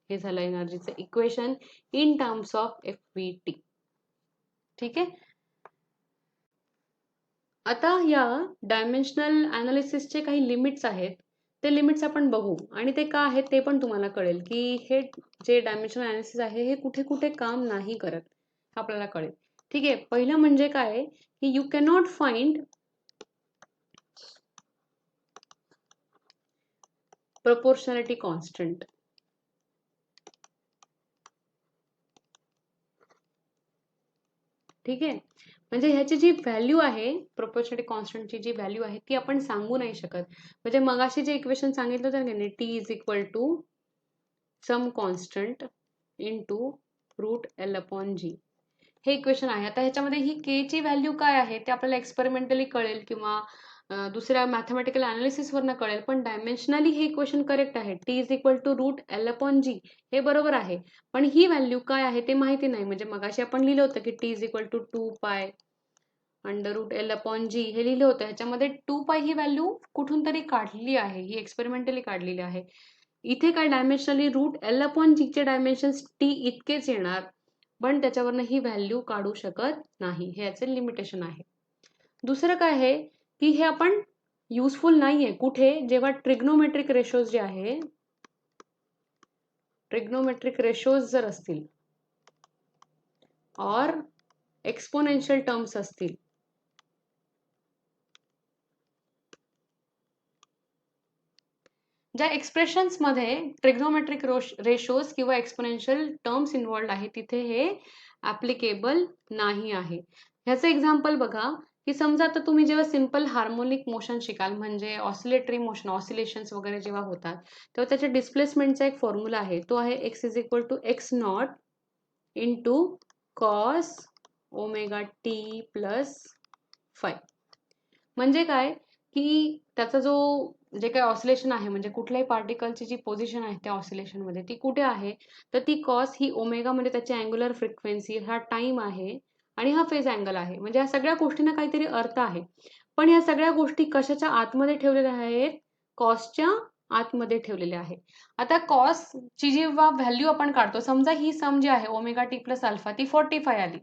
हे झालं एनर्जीचं equation in terms of F V T. ठीक आहे, आता या डायमेन्शनल अनालिसिसचे काही लिमिट्स आहेत, ते लिमिट्स आपण बघू आणि ते का आहेत ते पण तुम्हाला कळेल की हे जे डायमेन्शनल अनालिसिस आहे हे कुठे कुठे काम नाही करत, आपल्याला कळेल. ठीक आहे, पहिलं म्हणजे काय की you cannot find proportionality constant. ठीक आहे, म्हणजे ह्याची जी व्हॅल्यू आहे, प्रोपोर्शनॅलिटी कॉन्स्टंटची जी व्हॅल्यू आहे ती आपण सांगू नाही शकत. म्हणजे मगाशी जे इक्वेशन सांगितलं होतं ना, T is equal to some constant into √L/G, हे इक्वेशन आहे. आता ह्याच्यामध्ये ही के ची व्हॅल्यू काय आहे ते आपल्याला एक्सपेरिमेंटली कळेल किंवा दुसऱ्या मॅथमॅटिकल अनालिसिसवरनं कळेल, पण डायमेन्शनली हे इक्वेशन करेक्ट आहे. T is equal to √L/G हे बरोबर आहे, पण ही व्हॅल्यू काय आहे ते माहिती नाही. म्हणजे मगाशी आपण लिहिलं होतं की T is equal to 2π √L/G हे लिहिलं होतं. ह्याच्यामध्ये 2π ही व्हॅल्यू कुठून तरी काढलेली आहे, ही एक्सपेरिमेंटली काढलेली आहे. इथे काय डायमेन्शनली √L/G चे डायमेन्शन्स टी इतकेच येणार, पण त्याच्यावरनं ही व्हॅल्यू काढू शकत नाही, हे याचे लिमिटेशन आहे. दुसरं काय आहे की हे आपण युजफुल नाहीये कुठे, जेव्हा ट्रिग्नोमेट्रिक रेशोज जे आहे, ट्रिग्नोमेट्रिक रेशोज जर असतील और एक्सपोनेन्शियल टर्म्स असतील, ज्या एक्सप्रेशन्समध्ये ट्रिग्नोमेट्रिक रेशोज किंवा एक्सपोनेन्शियल टर्म्स इन्व्हॉल्ड आहे तिथे हे ऍप्लिकेबल नाही आहे. ह्याचं एक्झाम्पल बघा की समजा आता तुम्ही जेव्हा सिम्पल हार्मोनिक मोशन शिकाल म्हणजे ऑसिलेटरी मोशन ऑसिलेशन्स वगैरे जेव्हा होतात तेव्हा त्याच्या डिस्प्लेसमेंटचा एक फॉर्म्युला आहे, तो आहे x is equal to x naught into cos omega T plus phi. म्हणजे काय की त्याचा जो जे काही ऑसिलेशन आहे म्हणजे कुठल्याही पार्टिकलची जी पोझिशन आहे त्या ऑसिलेशनमध्ये ती कुठे आहे तर ती कॉस ही ओमेगा म्हणजे त्याची अँग्युलर फ्रिक्वेन्सी, हा टाइम आहे आणि हा फेज अँगल आहे. म्हणजे या सगळ्या गोष्टींना काहीतरी अर्थ आहे. पण या सगळ्या गोष्टी कशाच्या आतमध्ये ठेवलेल्या आहेत? कॉसच्या आतमध्ये ठेवलेल्या आहे. आता कॉसची जेव्हा व्हॅल्यू आपण काढतो, समजा ही सम जी आहे ओमेगा टी प्लस अल्फा ती 45 आली,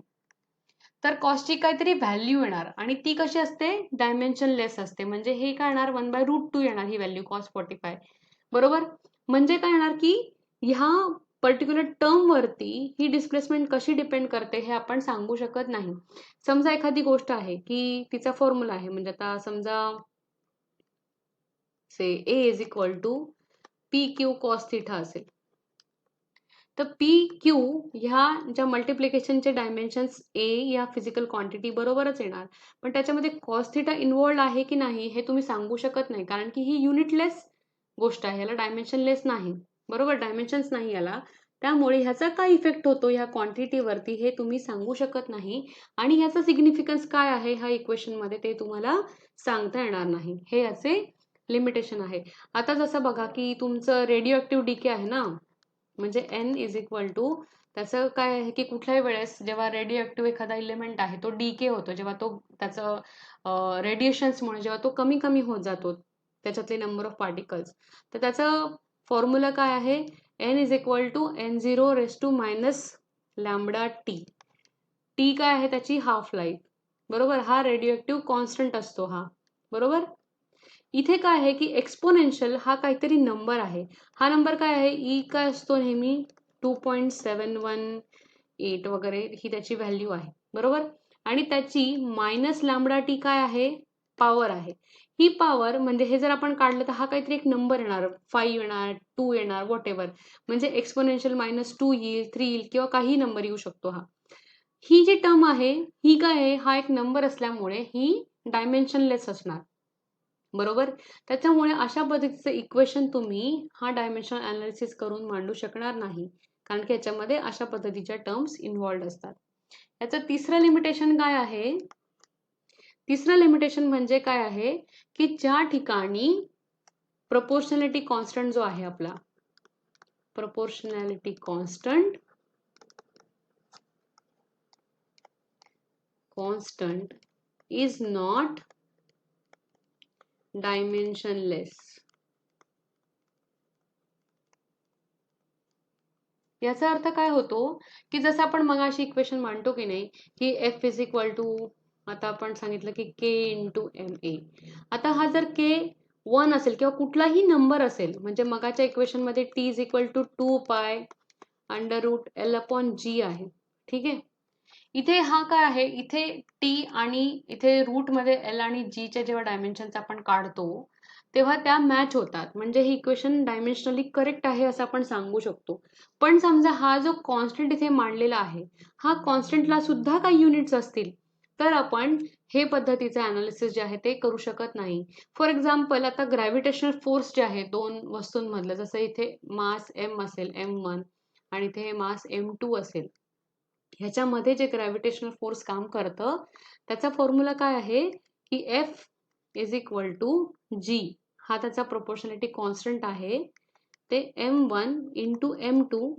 तर कॉस्टची काहीतरी व्हॅल्यू येणार आणि ती कशी असते? डायमेन्शन लेस असते. म्हणजे हे काय येणार 1/√2 येणार ही व्हॅल्यू कॉस 45. बरोबर. म्हणजे काय येणार की ह्या पर्टिक्युलर टर्म वरती ही डिस्प्लेसमेंट कशी डिपेंड करते हे आपण सांगू शकत नाही. समजा एखादी गोष्ट आहे की तिचा फॉर्म्युला आहे, म्हणजे आता समजा say A is equal to P Q cos theta असेल, तर पी क्यू ह्या ज्या मल्टिप्लिकेशनचे डायमेन्शन्स ए या फिजिकल क्वांटिटी बरोबरच येणार, पण त्याच्यामध्ये कॉस थिटा इन्व्हॉल्ड आहे की नाही हे तुम्ही सांगू शकत नाही, कारण की ही युनिटलेस गोष्ट आहे, याला डायमेन्शनलेस नाही. बरोबर, डायमेन्शन्स नाही याला. त्यामुळे ह्याचा काय इफेक्ट होतो ह्या क्वांटिटीवरती हे तुम्ही सांगू शकत नाही आणि ह्याचा सिग्निफिकन्स काय आहे ह्या इक्वेशनमध्ये ते तुम्हाला सांगता येणार नाही. हे याचे लिमिटेशन आहे. आता जसं बघा की तुमचं रेडिओ ऍक्टिव्ह डीके आहे ना, म्हणजे एन इज इक्वल टू त्याचं काय आहे की कुठल्याही वेळेस जेव्हा रेडिओ ऍक्टिव्ह एखादा इलेमेंट आहे तो डीके होतो, जेव्हा तो त्याचं रेडिएशन्समुळे जेव्हा तो कमी कमी होत जातो त्याच्यातले नंबर ऑफ पार्टिकल्स, तर त्याचं फॉर्म्युला काय आहे? N is equal to n0 raise to minus lambda t. T काय आहे? त्याची हाफ लाईफ. बरोबर, हा रेडिओ ऍक्टिव्ह कॉन्स्टंट असतो हा. बरोबर. इथे काय आहे की एक्सपोनेन्शियल हा काहीतरी नंबर आहे. हा नंबर काय आहे? ई काय असतो नेहमी 2.718 वगैरे ही त्याची व्हॅल्यू आहे. बरोबर. आणि त्याची मायनस लॅम्बडा टी काय आहे? पॉवर आहे. ही पॉवर म्हणजे हे जर आपण काढलं तर हा काहीतरी एक नंबर येणार, 5 येणार, 2 येणार, व्हॉट एव्हर. म्हणजे एक्सपोनेन्शियल -2 येईल, 3 येईल किंवा काही नंबर येऊ शकतो हा. ही जी टर्म आहे ही काय आहे? हा एक नंबर असल्यामुळे ही डायमेन्शनलेस असणार. बरोबर. त्याच्यामुळे अशा पद्धतीचं इक्वेशन तुम्ही हा डायमेन्शन अनालिसिस करून मांडू शकणार नाही, कारण की याच्यामध्ये अशा पद्धतीच्या टर्म्स इन्व्हॉल्ड असतात. याचं तिसरं लिमिटेशन काय आहे? तिसरं लिमिटेशन म्हणजे काय आहे की ज्या ठिकाणी प्रोपोर्शनॅलिटी कॉन्स्टंट जो आहे आपला, proportionality constant is not dimensionless. याचा अर्थ काय होतो की जसं आपण मगाशी इक्वेशन मांडतो की नाही की एफ इज इक्वल टू, आता आपण सांगितलं की के इंटू एम ए. आता हा जर के 1 असेल किंवा कुठलाही नंबर असेल, म्हणजे मगाच्या इक्वेशन मध्ये T is equal to 2 under root L upon G आहे. ठीक आहे. इथे हा काय आहे? इथे टी आणि इथे रूट मध्ये एल आणि जी चे जेव्हा डायमेन्शन्स आपण काढतो तेव्हा त्या मॅच होतात, म्हणजे हे इक्वेशन डायमेन्शनली करेक्ट आहे असं आपण सांगू शकतो. पण समजा हा जो कॉन्स्टंट इथे मांडलेला आहे, हा कॉन्स्टंटला सुद्धा काही युनिट्स असतील तर आपण हे पद्धतीचे अनालिसिस जे आहे ते करू शकत नाही. फॉर एक्झाम्पल, आता ग्रॅव्हिटेशनल फोर्स जे आहे दोन वस्तूंमधलं, जसं इथे मास एम असेल M1 आणि इथे मास M2 असेल, ह्याच्यामध्ये जे ग्रॅव्हिटेशनल फोर्स काम करतं त्याचा फॉर्म्युला काय आहे की एफ इज इक्वल टू जी. हा त्याचा प्रोपोर्शनॅलिटी कॉन्स्टंट आहे, ते M1 इंटू M2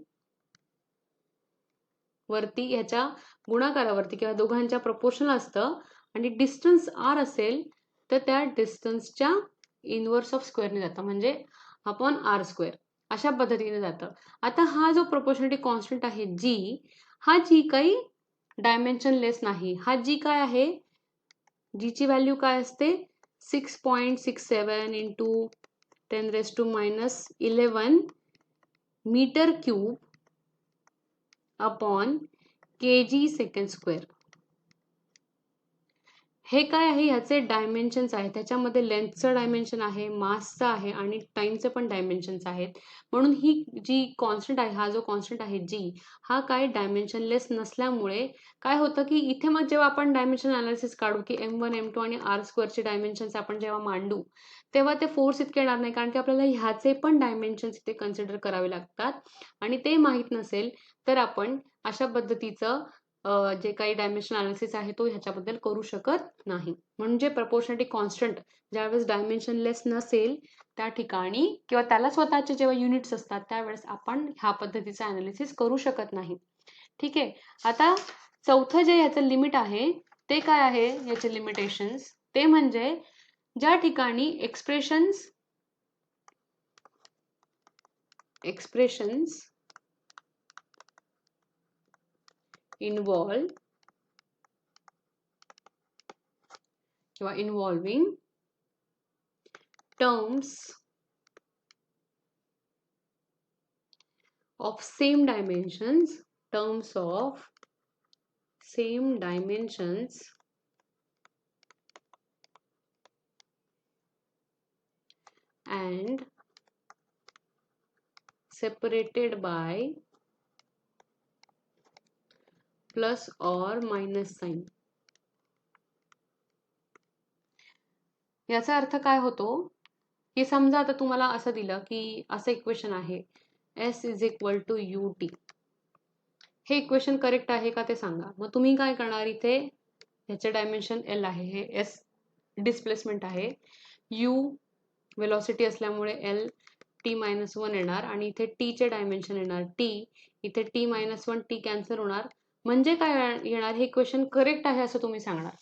वरती ह्याच्या गुणाकारावरती किंवा दोघांच्या प्रोपोर्शनल असतं आणि डिस्टन्स r असेल तर त्या डिस्टन्सच्या इनवर्स ऑफ स्क्वेअरने जातं, म्हणजे अपॉन r स्क्वेअर अशा पद्धतीने जातं. आता हा जो प्रोपोर्शनॅलिटी कॉन्स्टंट आहे जी, हा जी काही डायमेन्शनलेस नाही. हा जी काय आहे? जीची व्हॅल्यू काय असते? 6.67 into 10⁻⁻11 metre cube upon kg second square. हे काय आहे, ह्याचे डायमेन्शन्स आहेत. त्याच्यामध्ये लेंथचं डायमेन्शन आहे, मासचं आहे आणि टाइमचे पण डायमेन्शन्स आहेत. म्हणून ही जी कॉन्स्टंट आहे, हा जो कॉन्स्टंट आहे जी, हा काय डायमेन्शनलेस नसल्यामुळे काय होतं की इथे मग जेव्हा आपण डायमेन्शन अनालिसिस काढू की M1 M2 आणि R² डायमेन्शन्स आपण जेव्हा मांडू तेव्हा ते फोर्स इतके येणार नाही, कारण की आपल्याला ह्याचे पण डायमेन्शन्स इथे कन्सिडर करावे लागतात आणि ते माहीत नसेल तर आपण अशा पद्धतीचं जे काही डायमेन्शन अनालिसिस आहे तो ह्याच्याबद्दल करू शकत नाही. म्हणजे प्रपोर्शनॅलिटी कॉन्स्टंट ज्यावेळेस डायमेन्शनलेस नसेल त्या ठिकाणी किंवा त्याला स्वतःचे जेव्हा युनिट्स असतात त्यावेळेस आपण ह्या पद्धतीचं अनालिसिस करू शकत नाही. ठीक आहे. आता चौथं जे ह्याचं लिमिट आहे ते काय आहे, याचे लिमिटेशन्स ते म्हणजे ज्या ठिकाणी एक्सप्रेशन्स इन्व्हॉल्व किंवा involving terms of same dimensions and separated by plus or minus sign. याचा अर्थ काय होतो की समजा आता तुम्हाला असं दिलं की असं इक्वेशन आहे S is equal to UT. हे इक्वेशन करेक्ट आहे का ते सांगा. मग तुम्ही काय करणार, इथे ह्याचे डायमेन्शन L आहे, हे S डिस्प्लेसमेंट आहे, U वेलोसिटी असल्यामुळे L T-1 येणार आणि इथे T चे डायमेन्शन येणार T, इथे T-1 T कॅन्सल होणार. म्हणजे काय येणार, हे इक्वेशन करेक्ट आहे असं तुम्ही सांगणार.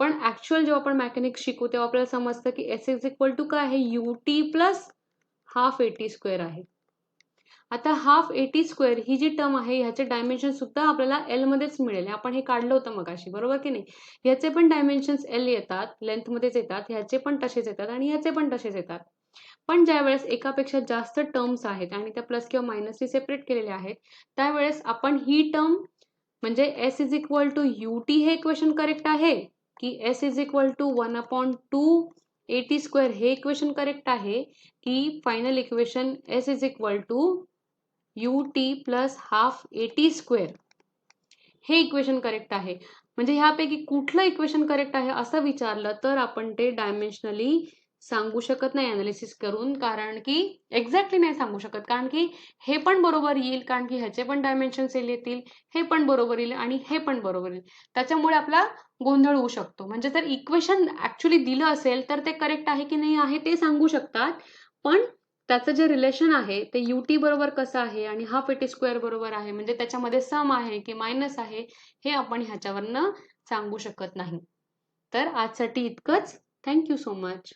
पण ऍक्च्युअल जेव्हा आपण मेकॅनिक्स शिकू तेव्हा आपल्याला समजतं की S इज इक्वल टू काय आहे, UT प्लस हाफ AT² आहे. आता हाफ AT² ही जी टर्म आहे ह्याचे डायमेन्शन सुद्धा आपल्याला L मध्येच मिळेल. आपण हे काढलं होतं मगाशी, बरोबर की नाही. ह्याचे पण डायमेन्शन्स L येतात, लेंथ मध्येच येतात, ह्याचे पण तसेच येतात आणि ह्याचे पण तसेच येतात. पण ज्यावेळेस एकापेक्षा जास्त टर्म्स आहेत आणि त्या प्लस किंवा मायनसने सेपरेट केलेल्या आहेत त्यावेळेस आपण ही टर्म म्हणजे S is equal to UT हे इक्वेशन करेक्ट आहे की S is equal to 1/2 AT² हे इक्वेशन करेक्ट आहे की final equation S is equal to UT plus half AT² हे इक्वेशन करेक्ट आहे. म्हणजे ह्यापैकी कुठलं इक्वेशन करेक्ट आहे असं विचारलं तर आपण ते डायमेन्शनली सांगू शकत नाही अनालिसिस करून, कारण की एक्झॅक्टली नाही सांगू शकत, कारण की हे पण बरोबर येईल, कारण की ह्याचे पण डायमेन्शन्स येतील, हे पण बरोबर येईल आणि हे पण बरोबर येईल. त्याच्यामुळे आपला गोंधळ होऊ शकतो. म्हणजे जर इक्वेशन ऍक्च्युली दिलं असेल तर ते करेक्ट आहे की नाही आहे ते सांगू शकतात, पण त्याचं जे रिलेशन आहे ते UT बरोबर कसं आहे आणि हाफ AT² बरोबर आहे, म्हणजे त्याच्यामध्ये सम आहे की मायनस आहे, हे आपण ह्याच्यावरनं सांगू शकत नाही. तर आजसाठी इतकंच. Thank you so much.